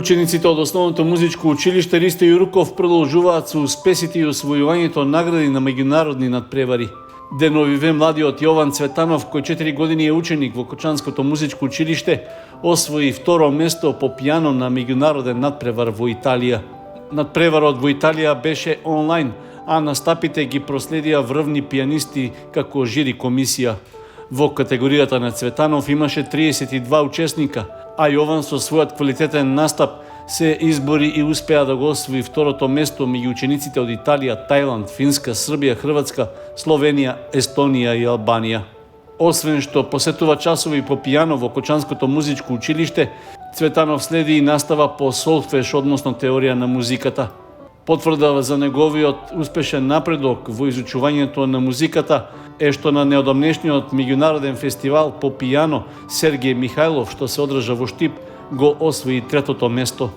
Учениците од Основното музичко училиште Ристо Јуруков продолжуваат со успесите и освојувањето награди на меѓународни надпревари. Деновиве младиот Јован Цветанов, кој 4 години е ученик во Кочанското музичко училиште, освои второ место по пијано на меѓународен надпревар во Италија. Надпреварот во Италија беше онлайн, а настапите ги проследија врвни пијанисти како жири комисија. Во категоријата на Цветанов имаше 32 учесника, а Јован со својот квалитетен настап се избори и успеа да го освои второто место меѓу учениците од Италија, Тајланд, Финска, Србија, Хрватска, Словенија, Естонија и Албанија. Освен што посетува часови по пијано во Кочанското музичко училиште, Цветанов следи и настава по солфеж, односно теорија на музиката. Потврда за неговиот успешен напредок во изучувањето на музиката е што на неодамнешниот меѓународен фестивал по пијано Сергеј Михајлов, што се одржа во Штип, го освои третото место.